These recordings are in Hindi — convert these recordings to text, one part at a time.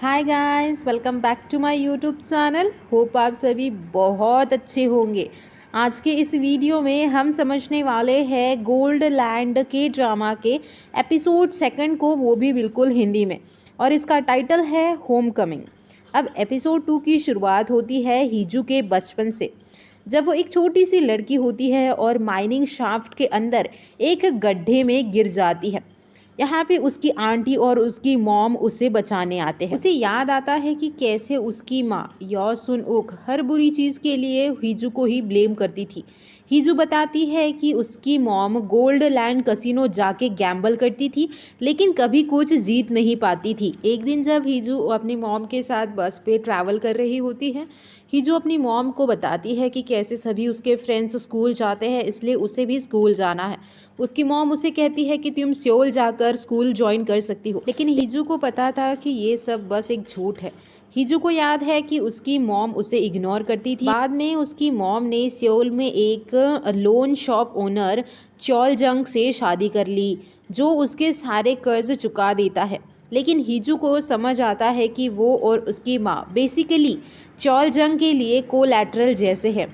Hi guys, welcome back to my YouTube channel. Hope आप सभी बहुत अच्छे होंगे। आज के इस वीडियो में हम समझने वाले हैं गोल्ड लैंड के ड्रामा के एपिसोड सेकंड को, वो भी बिल्कुल हिंदी में, और इसका टाइटल है होम कमिंग। अब एपिसोड 2 की शुरुआत होती है हीजू के बचपन से, जब वो एक छोटी सी लड़की होती है और माइनिंग शाफ्ट के अंदर एक गड्ढे में गिर जाती है। यहाँ पे उसकी आंटी और उसकी मॉम उसे बचाने आते हैं। उसे याद आता है कि कैसे उसकी माँ यो सुन उक हर बुरी चीज़ के लिए हीजू को ही ब्लेम करती थी। हीजू बताती है कि उसकी मॉम गोल्ड लैंड कसिनो जाके गैम्बल करती थी, लेकिन कभी कुछ जीत नहीं पाती थी। एक दिन जब हीजू अपनी मॉम के साथ बस पे ट्रैवल कर रही होती है, हीजू अपनी मॉम को बताती है कि कैसे सभी उसके फ्रेंड्स स्कूल जाते हैं, इसलिए उसे भी स्कूल जाना है। उसकी मॉम उसे कहती है कि तुम सियोल जाकर स्कूल ज्वाइन कर सकती हो, लेकिन हीजू को पता था कि ये सब बस एक झूठ है। हीजू को याद है कि उसकी मॉम उसे इग्नोर करती थी। बाद में उसकी मॉम ने सियोल में एक लोन शॉप ओनर चॉल जंग से शादी कर ली, जो उसके सारे कर्ज चुका देता है। लेकिन हीजू को समझ आता है कि वो और उसकी माँ बेसिकली चॉल जंग के लिए कोलैटरल जैसे हैं।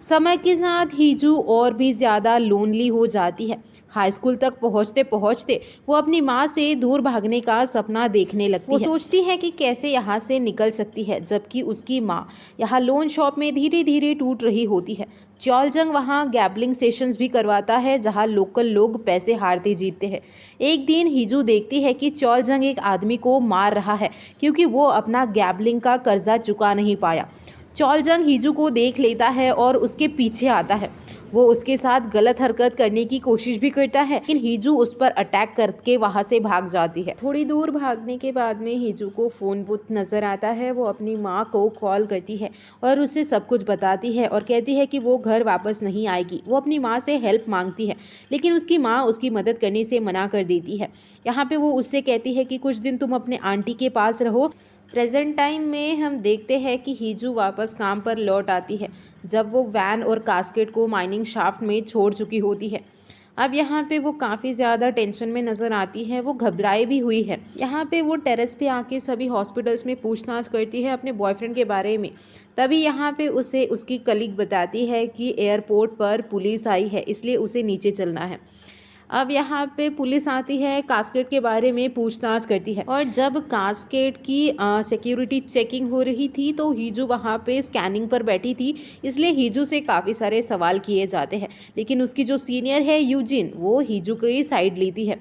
समय के साथ हीजू और भी ज़्यादा लोनली हो जाती है। हाई स्कूल तक पहुंचते पहुंचते वो अपनी माँ से दूर भागने का सपना देखने लगती है। वो सोचती है कि कैसे यहाँ से निकल सकती है, जबकि उसकी माँ यहाँ लोन शॉप में धीरे धीरे टूट रही होती है। चॉलजंग वहाँ गैबलिंग सेशंस भी करवाता है, जहाँ लोकल लोग पैसे हारते जीतते हैं। एक दिन हीजू देखती है कि चॉलजंग एक आदमी को मार रहा है, क्योंकि वो अपना गैबलिंग का कर्जा चुका नहीं पाया। चॉलजंग हीजू को देख लेता है और उसके पीछे आता है। वो उसके साथ गलत हरकत करने की कोशिश भी करता है, लेकिन हीजू उस पर अटैक करके वहाँ से भाग जाती है। थोड़ी दूर भागने के बाद में हीजू को फ़ोन बूथ नज़र आता है। वो अपनी माँ को कॉल करती है और उससे सब कुछ बताती है और कहती है कि वो घर वापस नहीं आएगी। वो अपनी माँ से हेल्प मांगती है, लेकिन उसकी माँ उसकी मदद करने से मना कर देती है। यहाँ पे वो उससे कहती है कि कुछ दिन तुम अपने आंटी के पास रहो। प्रेजेंट टाइम में हम देखते हैं कि हीजू वापस काम पर लौट आती है, जब वो वैन और कास्केट को माइनिंग शाफ्ट में छोड़ चुकी होती है। अब यहाँ पे वो काफ़ी ज़्यादा टेंशन में नज़र आती है। वो घबराई भी हुई है। यहाँ पे वो टेरेस पे आके सभी हॉस्पिटल्स में पूछताछ करती है अपने बॉयफ्रेंड के बारे में। तभी यहाँ पे उसे उसकी कलीग बताती है कि एयरपोर्ट पर पुलिस आई है, इसलिए उसे नीचे चलना है। अब यहाँ पे पुलिस आती है, कास्केट के बारे में पूछताछ करती है, और जब कास्केट की सिक्योरिटी चेकिंग हो रही थी तो हीजू वहाँ पे स्कैनिंग पर बैठी थी, इसलिए हीजू से काफ़ी सारे सवाल किए जाते हैं। लेकिन उसकी जो सीनियर है यूजिन, वो हीजू की साइड लेती है।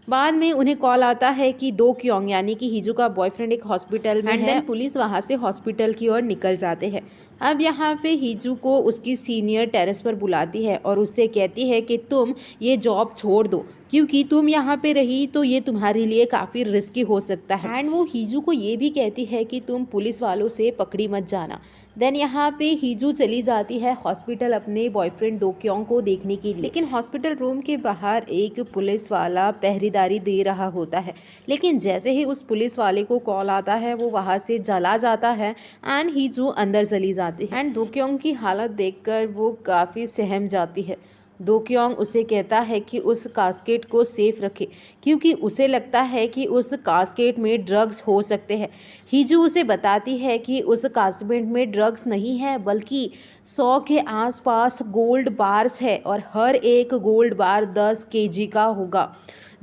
बाद में उन्हें कॉल आता है कि दो क्योंग यानी कि हीजू का बॉयफ्रेंड एक हॉस्पिटल में है। पुलिस वहाँ से हॉस्पिटल की ओर निकल जाते हैं। अब यहाँ पे हीजू को उसकी सीनियर टेरेस पर बुलाती है और उससे कहती है कि तुम ये जॉब छोड़ दो, क्योंकि तुम यहाँ पे रही तो ये तुम्हारे लिए काफ़ी रिस्की हो सकता है। एंड वो हीजू को ये भी कहती है कि तुम पुलिस वालों से पकड़ी मत जाना। देन यहाँ पे हीजू चली जाती है हॉस्पिटल अपने बॉयफ्रेंड दोक्योंग को देखने के लिए। लेकिन हॉस्पिटल रूम के बाहर एक पुलिस वाला पहरेदारी दे रहा होता है, लेकिन जैसे ही उस पुलिस वाले को कॉल आता है वो वहाँ से चला जाता है एंड हीजू अंदर चली जाती है। एंड दोक्योंग की हालत देखकर वो काफ़ी सहम जाती है। दोक्योंग उसे कहता है कि उस कास्केट को सेफ रखे, क्योंकि उसे लगता है कि उस कास्केट में ड्रग्स हो सकते हैं। हीजू उसे बताती है कि उस कास्केट में ड्रग्स नहीं है, बल्कि 100 के आसपास गोल्ड बार्स है और हर एक गोल्ड बार 10 केजी का होगा।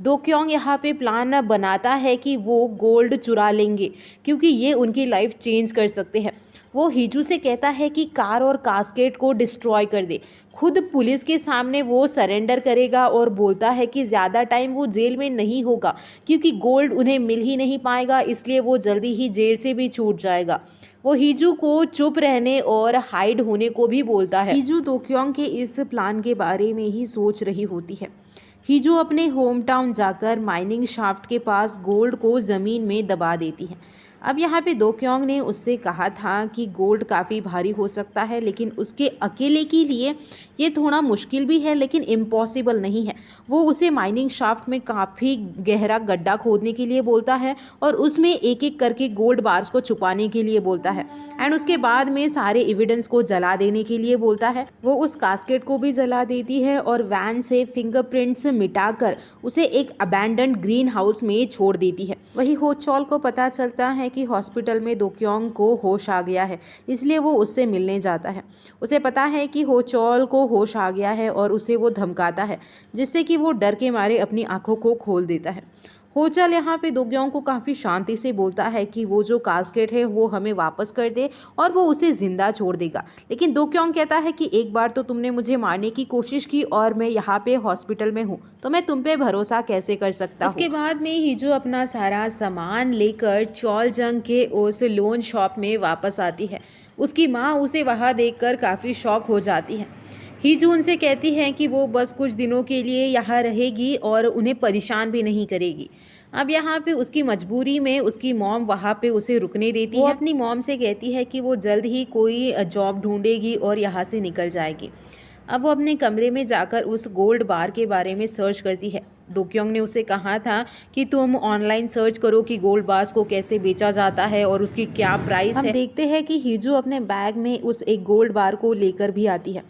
दोक्योंग यहाँ पे प्लान बनाता है कि वो गोल्ड चुरा लेंगे, क्योंकि ये उनकी लाइफ चेंज कर सकते हैं। वो हीजू से कहता है कि कार और कास्केट को डिस्ट्रॉय कर दे। खुद पुलिस के सामने वो सरेंडर करेगा और बोलता है कि ज़्यादा टाइम वो जेल में नहीं होगा, क्योंकि गोल्ड उन्हें मिल ही नहीं पाएगा, इसलिए वो जल्दी ही जेल से भी छूट जाएगा। वो हीजू को चुप रहने और हाइड होने को भी बोलता है। हीजू दोक्योंग के इस प्लान के बारे में ही सोच रही होती है। हीजू अपने होम टाउन जाकर माइनिंग शाफ्ट के पास गोल्ड को ज़मीन में दबा देती है। अब यहाँ पे दोक्योंग ने उससे कहा था कि गोल्ड काफ़ी भारी हो सकता है, लेकिन उसके अकेले के लिए ये थोड़ा मुश्किल भी है, लेकिन इम्पॉसिबल नहीं है। वो उसे माइनिंग शाफ्ट में काफ़ी गहरा गड्ढा खोदने के लिए बोलता है और उसमें एक एक करके गोल्ड बार्स को छुपाने के लिए बोलता है, एंड उसके बाद में सारे एविडेंस को जला देने के लिए बोलता है। वो उस कास्केट को भी जला देती है और वैन से फिंगरप्रिंट्स मिटाकर उसे एक अबैंडन्ड ग्रीन हाउस में छोड़ देती है। वही हो चॉल को पता चलता है कि हॉस्पिटल में दोक्योंग को होश आ गया है, इसलिए वो उससे मिलने जाता है। उसे पता है कि हो चॉल को होश आ गया है और उसे वो धमकाता है, जिससे कि वो डर के मारे अपनी आंखों को खोल देता है। होचल यहाँ पे दोग्योंग को काफ़ी शांति से बोलता है कि वो जो कास्केट है वो हमें वापस कर दे और वो उसे ज़िंदा छोड़ देगा। लेकिन दोग्योंग कहता है कि एक बार तो तुमने मुझे मारने की कोशिश की और मैं यहाँ पे हॉस्पिटल में हूँ, तो मैं तुम पे भरोसा कैसे कर सकता हूँ। उसके बाद में हिजू अपना सारा सामान लेकर चॉलजंग के उस लोन शॉप में वापस आती है। उसकी माँ उसे वहाँ देखकर काफ़ी शॉक हो जाती है। हिजू उनसे कहती है कि वो बस कुछ दिनों के लिए यहाँ रहेगी और उन्हें परेशान भी नहीं करेगी। अब यहाँ पे उसकी मजबूरी में उसकी मॉम वहाँ पे उसे रुकने देती है। वो अपनी मॉम से कहती है कि वो जल्द ही कोई जॉब ढूंढेगी और यहाँ से निकल जाएगी। अब वो अपने कमरे में जाकर उस गोल्ड बार के बारे में सर्च करती है। दोक्योंग ने उसे कहा था कि तुम ऑनलाइन सर्च करो कि गोल्ड बार्स को कैसे बेचा जाता है और उसकी क्या प्राइस है। हम देखते हैं कि हिजू अपने बैग में उस एक गोल्ड बार को लेकर भी आती है।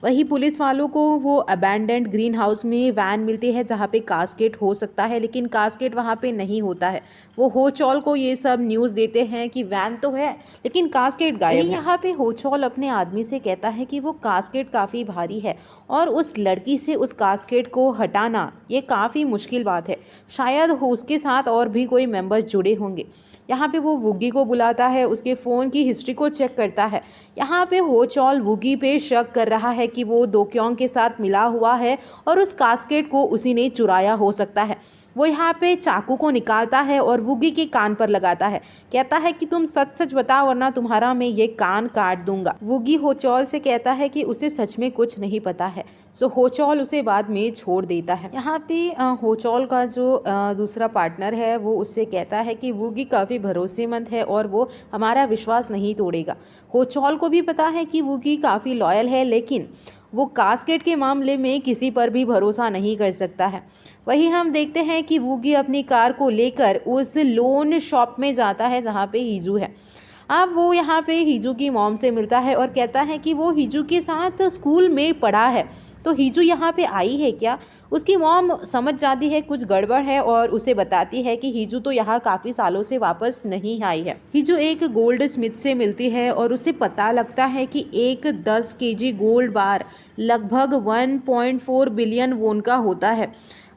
वही पुलिस वालों को वो अबैंडेंड ग्रीन हाउस में वैन मिलती है जहाँ पे कास्केट हो सकता है, लेकिन कास्केट वहाँ पे नहीं होता है। वो होचॉल को ये सब न्यूज़ देते हैं कि वैन तो है लेकिन कास्केट गायब है। यहाँ पे होचॉल अपने आदमी से कहता है कि वो कास्केट काफ़ी भारी है और उस लड़की से उस कास्केट को हटाना ये काफ़ी मुश्किल बात है। शायद उसके साथ और भी कोई मेंबर्स जुड़े होंगे। यहाँ पे वो वुगी को बुलाता है, उसके फ़ोन की हिस्ट्री को चेक करता है। यहाँ पे होचॉल वुगी पे शक कर रहा है कि वो दोक्योंग के साथ मिला हुआ है और उस कास्केट को उसी ने चुराया हो सकता है। वो यहाँ पे चाकू को निकालता है और वुगी के कान पर लगाता है। कहता है कि तुम सच सच बताओ वरना तुम्हारा मैं ये कान काट दूंगा। वुगी होचॉल से कहता है कि उसे सच में कुछ नहीं पता है। सो होचॉल उसे बाद में छोड़ देता है। यहाँ पे होचॉल का जो दूसरा पार्टनर है वो उससे कहता है कि वुगी काफ़ी भरोसेमंद है और वो हमारा विश्वास नहीं तोड़ेगा। होचॉल को भी पता है कि वुगी काफ़ी लॉयल है, लेकिन वो कास्केट के मामले में किसी पर भी भरोसा नहीं कर सकता है। वही हम देखते हैं कि वुगी अपनी कार को लेकर उस लोन शॉप में जाता है जहाँ पे हिजू है। अब वो यहाँ पे हिजू की मॉम से मिलता है और कहता है कि वो हिजू के साथ स्कूल में पढ़ा है, तो हिजू यहाँ पे आई है क्या। उसकी मॉम समझ जाती है कुछ गड़बड़ है और उसे बताती है कि हिजू तो यहाँ काफ़ी सालों से वापस नहीं आई है। हिजू एक गोल्ड स्मिथ से मिलती है और उसे पता लगता है कि एक 10 केजी गोल्ड बार लगभग 1.4 बिलियन वोन का होता है।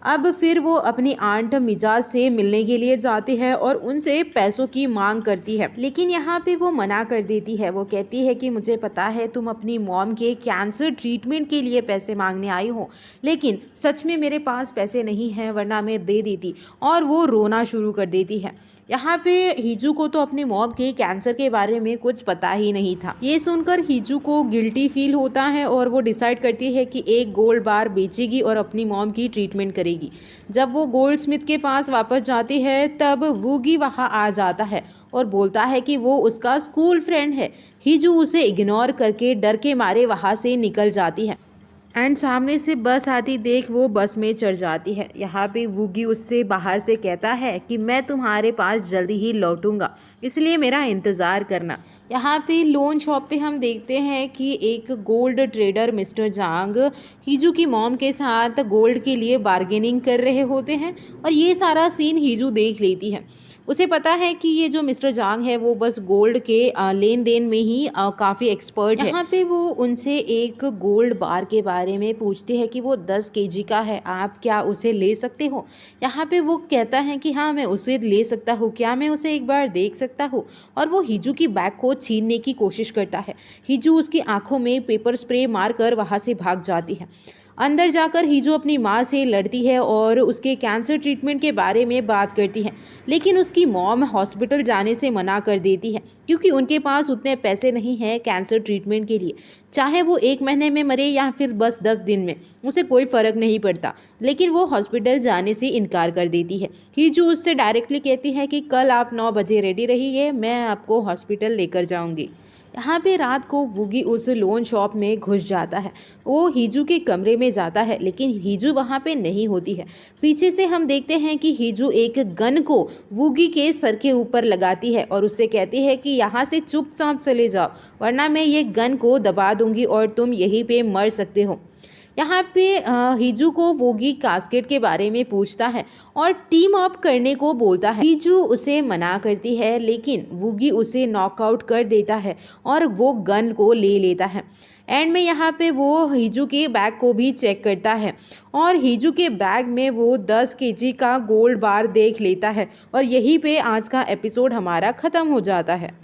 अब फिर वो अपनी आंट मिजाज से मिलने के लिए जाती है और उनसे पैसों की मांग करती है, लेकिन यहाँ पे वो मना कर देती है। वो कहती है कि मुझे पता है तुम अपनी मॉम के कैंसर ट्रीटमेंट के लिए पैसे मांगने आई हो, लेकिन सच में मेरे पास पैसे नहीं हैं वरना मैं दे देती। और वो रोना शुरू कर देती है। यहाँ पे हिजू को तो अपने मॉम के कैंसर के बारे में कुछ पता ही नहीं था। ये सुनकर हिजू को गिल्टी फील होता है और वो डिसाइड करती है कि एक गोल्ड बार बेचेगी और अपनी मॉम की ट्रीटमेंट करेगी। जब वो गोल्ड स्मिथ के पास वापस जाती है तब वुगी वहाँ आ जाता है और बोलता है कि वो उसका स्कूल फ्रेंड है। हिजू उसे इग्नोर करके डर के मारे वहाँ से निकल जाती है एंड सामने से बस आती देख वो बस में चढ़ जाती है। यहाँ पे वुगी उससे बाहर से कहता है कि मैं तुम्हारे पास जल्दी ही लौटूंगा, इसलिए मेरा इंतज़ार करना। यहाँ पे लोन शॉप पे हम देखते हैं कि एक गोल्ड ट्रेडर मिस्टर जांग हिजू की मॉम के साथ गोल्ड के लिए बार्गेनिंग कर रहे होते हैं और ये सारा सीन हिजू देख लेती है। उसे पता है कि ये जो मिस्टर जांग है वो बस गोल्ड के लेन देन में ही काफ़ी एक्सपर्ट है। यहाँ पे वो उनसे एक गोल्ड बार के बारे में पूछती है कि वो 10 केजी का है, आप क्या उसे ले सकते हो। यहाँ पे वो कहता है कि हाँ मैं उसे ले सकता हूँ, क्या मैं उसे एक बार देख सकता हूँ। और वो हिजू की बैग को छीनने की कोशिश करता है। हिजू उसकी आंखों में पेपर स्प्रे मारकर वहाँ से भाग जाती है। अंदर जाकर हिजू अपनी माँ से लड़ती है और उसके कैंसर ट्रीटमेंट के बारे में बात करती है, लेकिन उसकी मॉम हॉस्पिटल जाने से मना कर देती है क्योंकि उनके पास उतने पैसे नहीं हैं कैंसर ट्रीटमेंट के लिए। चाहे वो 1 महीने में मरे या फिर बस 10 दिन में, उसे कोई फ़र्क नहीं पड़ता, लेकिन वो हॉस्पिटल जाने से इनकार कर देती है। हिजू उससे डायरेक्टली कहती है कि कल आप 9 बजे रेडी रहिए, मैं आपको हॉस्पिटल लेकर जाऊँगी। यहाँ पे रात को वुगी उस लोन शॉप में घुस जाता है। वो हिजू के कमरे में जाता है, लेकिन हिजू वहाँ पे नहीं होती है। पीछे से हम देखते हैं कि हिजू एक गन को वुगी के सर के ऊपर लगाती है और उससे कहती है कि यहाँ से चुपचाप चले जाओ वरना मैं ये गन को दबा दूंगी और तुम यहीं पे मर सकते हो। यहाँ पे हिजू को वोगी कास्केट के बारे में पूछता है और टीम अप करने को बोलता है। हिजू उसे मना करती है लेकिन वोगी उसे नॉकआउट कर देता है और वो गन को ले लेता है। एंड में यहाँ पे वो हिजू के बैग को भी चेक करता है और हिजू के बैग में वो 10 केजी का गोल्ड बार देख लेता है और यहीं पे आज का एपिसोड हमारा ख़त्म हो जाता है।